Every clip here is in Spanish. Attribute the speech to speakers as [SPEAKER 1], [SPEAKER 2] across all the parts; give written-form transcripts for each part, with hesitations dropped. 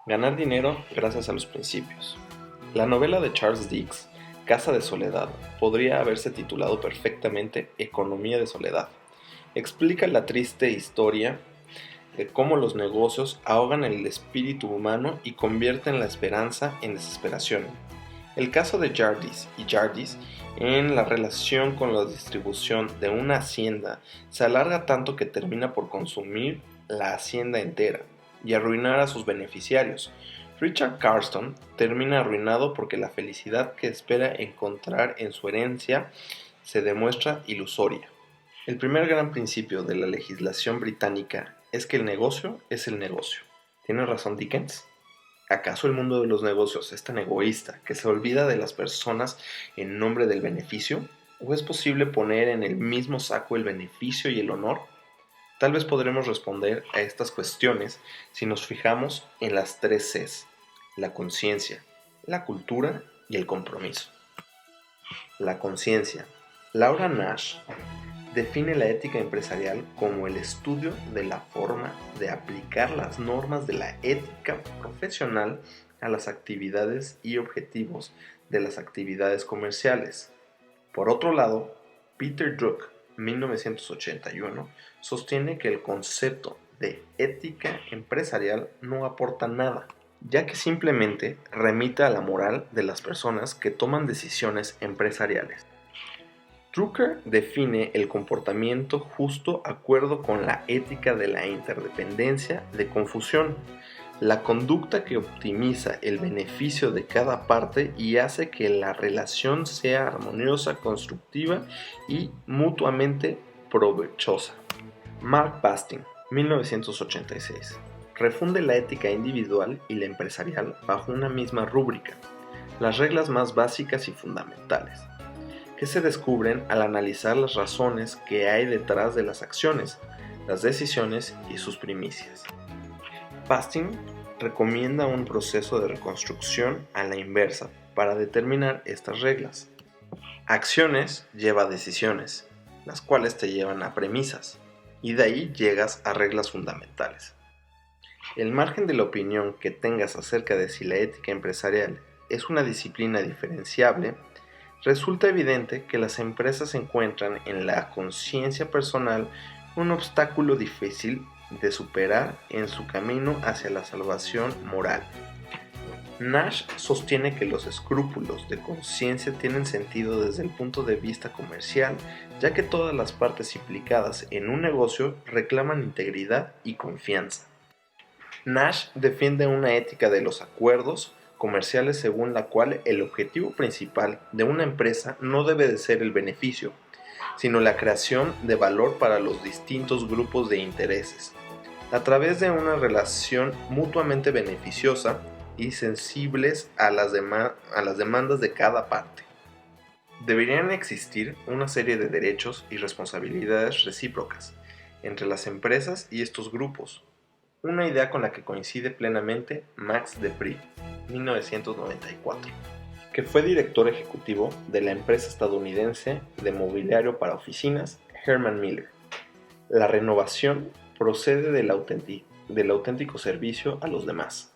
[SPEAKER 1] Ganar dinero gracias a los principios. La novela de Charles Dickens, Casa de Soledad, podría haberse titulado perfectamente Economía de Soledad. Explica la triste historia de cómo los negocios ahogan el espíritu humano y convierten la esperanza en desesperación. El caso de Jarvis y Jarvis en la relación con la distribución de una hacienda se alarga tanto que termina por consumir la hacienda entera y arruinar a sus beneficiarios. Richard Carston termina arruinado porque la felicidad que espera encontrar en su herencia se demuestra ilusoria. El primer gran principio de la legislación británica es que el negocio es el negocio. ¿Tiene razón Dickens? ¿Acaso el mundo de los negocios es tan egoísta que se olvida de las personas en nombre del beneficio? ¿O es posible poner en el mismo saco el beneficio y el honor? Tal vez podremos responder a estas cuestiones si nos fijamos en las tres Cs: la conciencia, la cultura y el compromiso. La conciencia. Laura Nash define la ética empresarial como el estudio de la forma de aplicar las normas de la ética profesional a las actividades y objetivos de las actividades comerciales. Por otro lado, Peter Drucker, 1981, sostiene que el concepto de ética empresarial no aporta nada, ya que simplemente remite a la moral de las personas que toman decisiones empresariales. Drucker define el comportamiento justo acuerdo con la ética de la interdependencia de confusión, la conducta que optimiza el beneficio de cada parte y hace que la relación sea armoniosa, constructiva y mutuamente provechosa. Mark Bastin, 1986, refunde la ética individual y la empresarial bajo una misma rúbrica, las reglas más básicas y fundamentales, que se descubren al analizar las razones que hay detrás de las acciones, las decisiones y sus primicias. Bastin recomienda un proceso de reconstrucción a la inversa para determinar estas reglas. Acciones lleva a decisiones, las cuales te llevan a premisas, y de ahí llegas a reglas fundamentales. El margen de la opinión que tengas acerca de si la ética empresarial es una disciplina diferenciable, resulta evidente que las empresas encuentran en la conciencia personal un obstáculo difícil de superar en su camino hacia la salvación moral. Nash sostiene que los escrúpulos de conciencia tienen sentido desde el punto de vista comercial, ya que todas las partes implicadas en un negocio reclaman integridad y confianza. Nash defiende una ética de los acuerdos comerciales según la cual el objetivo principal de una empresa no debe de ser el beneficio, sino la creación de valor para los distintos grupos de intereses, a través de una relación mutuamente beneficiosa y sensibles a las demandas de cada parte. Deberían existir una serie de derechos y responsabilidades recíprocas entre las empresas y estos grupos, una idea con la que coincide plenamente Max De Pree, 1994, que fue director ejecutivo de la empresa estadounidense de mobiliario para oficinas Herman Miller. La renovación procede del auténtico servicio a los demás.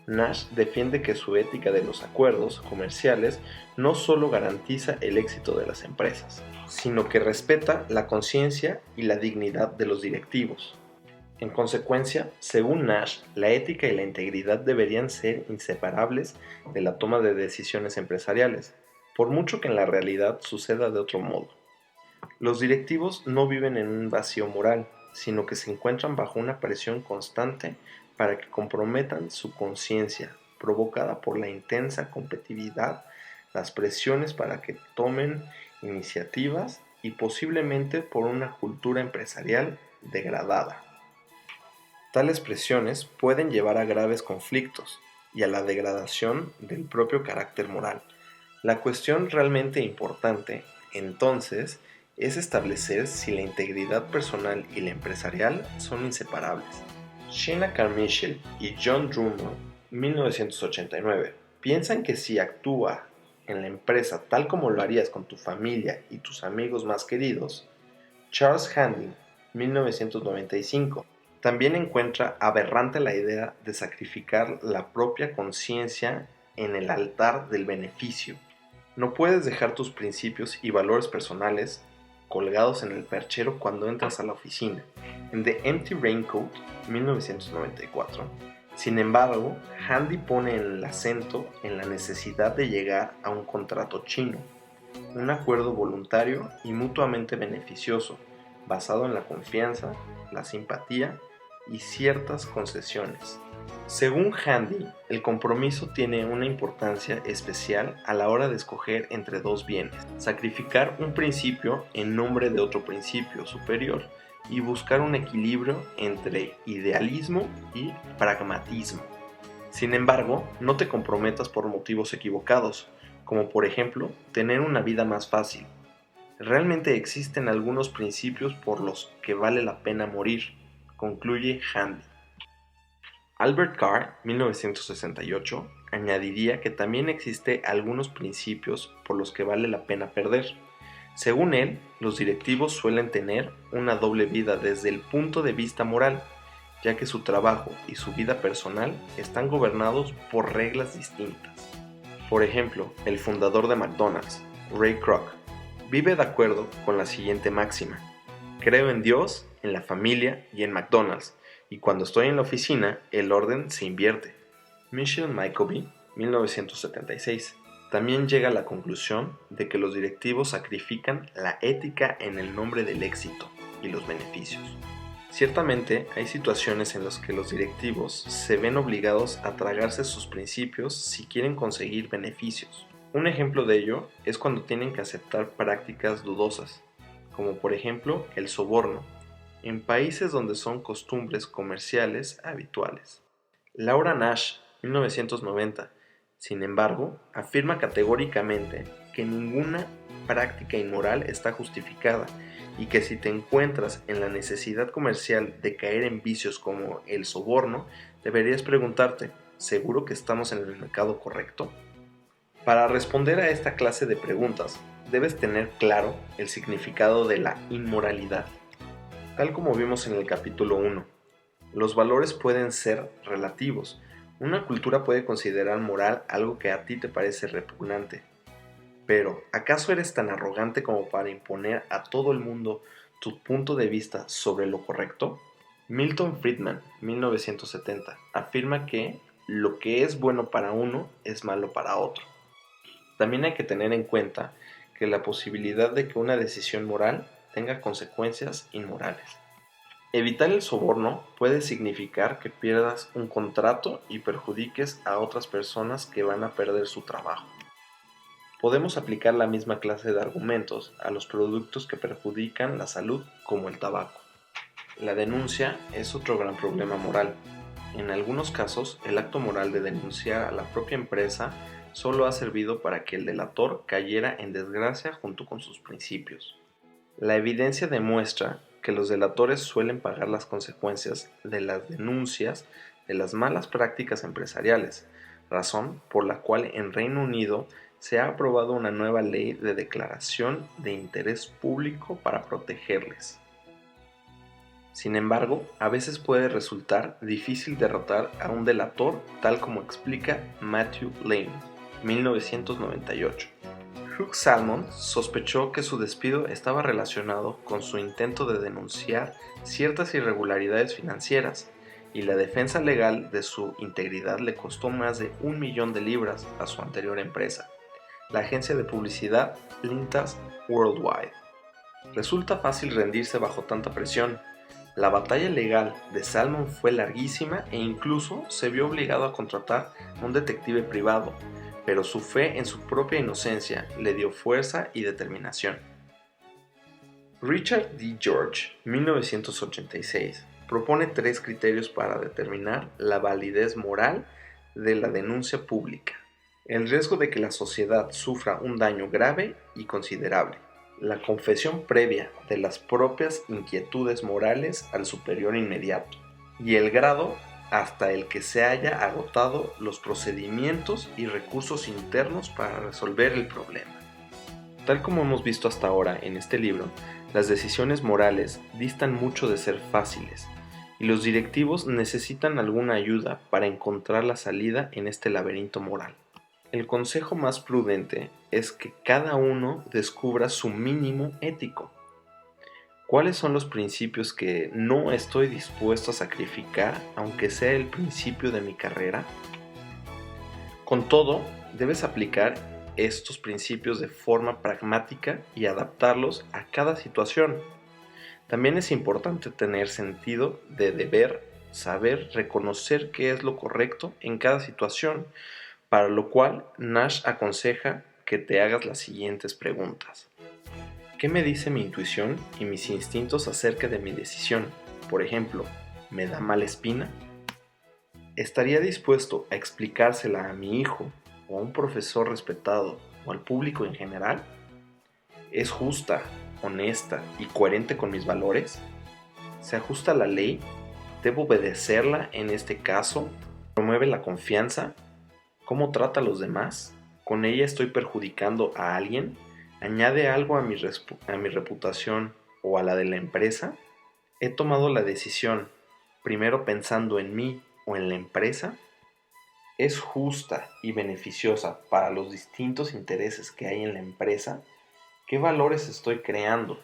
[SPEAKER 1] Nash defiende que su ética de los acuerdos comerciales no solo garantiza el éxito de las empresas, sino que respeta la conciencia y la dignidad de los directivos. En consecuencia, según Nash, la ética y la integridad deberían ser inseparables de la toma de decisiones empresariales, por mucho que en la realidad suceda de otro modo. Los directivos no viven en un vacío moral, sino que se encuentran bajo una presión constante para que comprometan su conciencia, provocada por la intensa competitividad, las presiones para que tomen iniciativas y posiblemente por una cultura empresarial degradada. Tales presiones pueden llevar a graves conflictos y a la degradación del propio carácter moral. La cuestión realmente importante, entonces, es establecer si la integridad personal y la empresarial son inseparables. Sheena Carmichael y John Drummond, 1989, piensan que si actúa en la empresa tal como lo harías con tu familia y tus amigos más queridos. Charles Handling, 1995, También encuentra aberrante la idea de sacrificar la propia conciencia en el altar del beneficio. No puedes dejar tus principios y valores personales colgados en el perchero cuando entras a la oficina. En The Empty Raincoat, 1994, sin embargo, Handy pone el acento en la necesidad de llegar a un contrato chino, un acuerdo voluntario y mutuamente beneficioso, basado en la confianza, la simpatía y ciertas concesiones. Según Handy, el compromiso tiene una importancia especial a la hora de escoger entre dos bienes, sacrificar un principio en nombre de otro principio superior y buscar un equilibrio entre idealismo y pragmatismo. Sin embargo, no te comprometas por motivos equivocados, como por ejemplo, tener una vida más fácil. Realmente existen algunos principios por los que vale la pena morir, concluye Handy. Albert Carr, 1968, añadiría que también existe algunos principios por los que vale la pena perder. Según él, los directivos suelen tener una doble vida desde el punto de vista moral, ya que su trabajo y su vida personal están gobernados por reglas distintas. Por ejemplo, el fundador de McDonald's, Ray Kroc, vive de acuerdo con la siguiente máxima: creo en Dios, en la familia y en McDonald's, y cuando estoy en la oficina, el orden se invierte. Michelle Mickoby, 1976, también llega a la conclusión de que los directivos sacrifican la ética en el nombre del éxito y los beneficios. Ciertamente, hay situaciones en las que los directivos se ven obligados a tragarse sus principios si quieren conseguir beneficios. Un ejemplo de ello es cuando tienen que aceptar prácticas dudosas, como por ejemplo el soborno, en países donde son costumbres comerciales habituales. Laura Nash, 1990, sin embargo, afirma categóricamente que ninguna práctica inmoral está justificada y que si te encuentras en la necesidad comercial de caer en vicios como el soborno, deberías preguntarte, ¿seguro que estamos en el mercado correcto? Para responder a esta clase de preguntas, debes tener claro el significado de la inmoralidad. Tal como vimos en el capítulo 1, los valores pueden ser relativos. Una cultura puede considerar moral algo que a ti te parece repugnante. Pero, ¿acaso eres tan arrogante como para imponer a todo el mundo tu punto de vista sobre lo correcto? Milton Friedman, 1970, afirma que lo que es bueno para uno es malo para otro. También hay que tener en cuenta que la posibilidad de que una decisión moral tenga consecuencias inmorales. Evitar el soborno puede significar que pierdas un contrato y perjudiques a otras personas que van a perder su trabajo. Podemos aplicar la misma clase de argumentos a los productos que perjudican la salud, como el tabaco. La denuncia es otro gran problema moral. En algunos casos, el acto moral de denunciar a la propia empresa solo ha servido para que el delator cayera en desgracia junto con sus principios. La evidencia demuestra que los delatores suelen pagar las consecuencias de las denuncias de las malas prácticas empresariales, razón por la cual en Reino Unido se ha aprobado una nueva ley de declaración de interés público para protegerles. Sin embargo, a veces puede resultar difícil derrotar a un delator, tal como explica Matthew Lane, 1998. Hugh Salmon sospechó que su despido estaba relacionado con su intento de denunciar ciertas irregularidades financieras, y la defensa legal de su integridad le costó más de 1 millón de libras a su anterior empresa, la agencia de publicidad Lintas Worldwide. Resulta fácil rendirse bajo tanta presión. La batalla legal de Salmon fue larguísima e incluso se vio obligado a contratar a un detective privado, pero su fe en su propia inocencia le dio fuerza y determinación. Richard D. George, 1986, propone 3 criterios para determinar la validez moral de la denuncia pública: el riesgo de que la sociedad sufra un daño grave y considerable, la confesión previa de las propias inquietudes morales al superior inmediato, y el grado hasta el que se haya agotado los procedimientos y recursos internos para resolver el problema. Tal como hemos visto hasta ahora en este libro, las decisiones morales distan mucho de ser fáciles, y los directivos necesitan alguna ayuda para encontrar la salida en este laberinto moral. El consejo más prudente es que cada uno descubra su mínimo ético. ¿Cuáles son los principios que no estoy dispuesto a sacrificar, aunque sea el principio de mi carrera? Con todo, debes aplicar estos principios de forma pragmática y adaptarlos a cada situación. También es importante tener sentido de deber, saber reconocer qué es lo correcto en cada situación, para lo cual Nash aconseja que te hagas las siguientes preguntas. ¿Qué me dice mi intuición y mis instintos acerca de mi decisión? Por ejemplo, ¿me da mala espina? ¿Estaría dispuesto a explicársela a mi hijo o a un profesor respetado o al público en general? ¿Es justa, honesta y coherente con mis valores? ¿Se ajusta a la ley? ¿Debo obedecerla en este caso? ¿Promueve la confianza? ¿Cómo trata a los demás? ¿Con ella estoy perjudicando a alguien? ¿Añade algo a mi reputación o a la de la empresa? ¿He tomado la decisión primero pensando en mí o en la empresa? ¿Es justa y beneficiosa para los distintos intereses que hay en la empresa? ¿Qué valores estoy creando?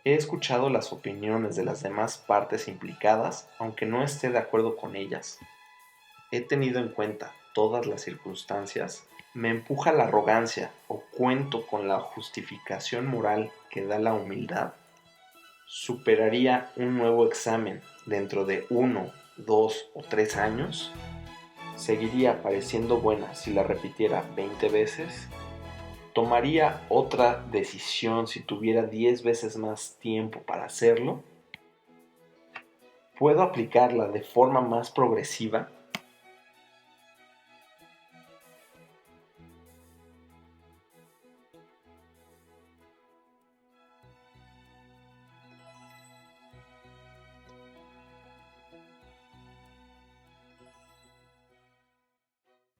[SPEAKER 1] He escuchado las opiniones de las demás partes implicadas, aunque no esté de acuerdo con ellas. He tenido en cuenta todas las circunstancias. Me empuja la arrogancia o cuento con la justificación moral que da la humildad. ¿Superaría un nuevo examen dentro de 1, 2 o 3 años? ¿Seguiría pareciendo buena si la repitiera 20 veces? ¿Tomaría otra decisión si tuviera 10 veces más tiempo para hacerlo? ¿Puedo aplicarla de forma más progresiva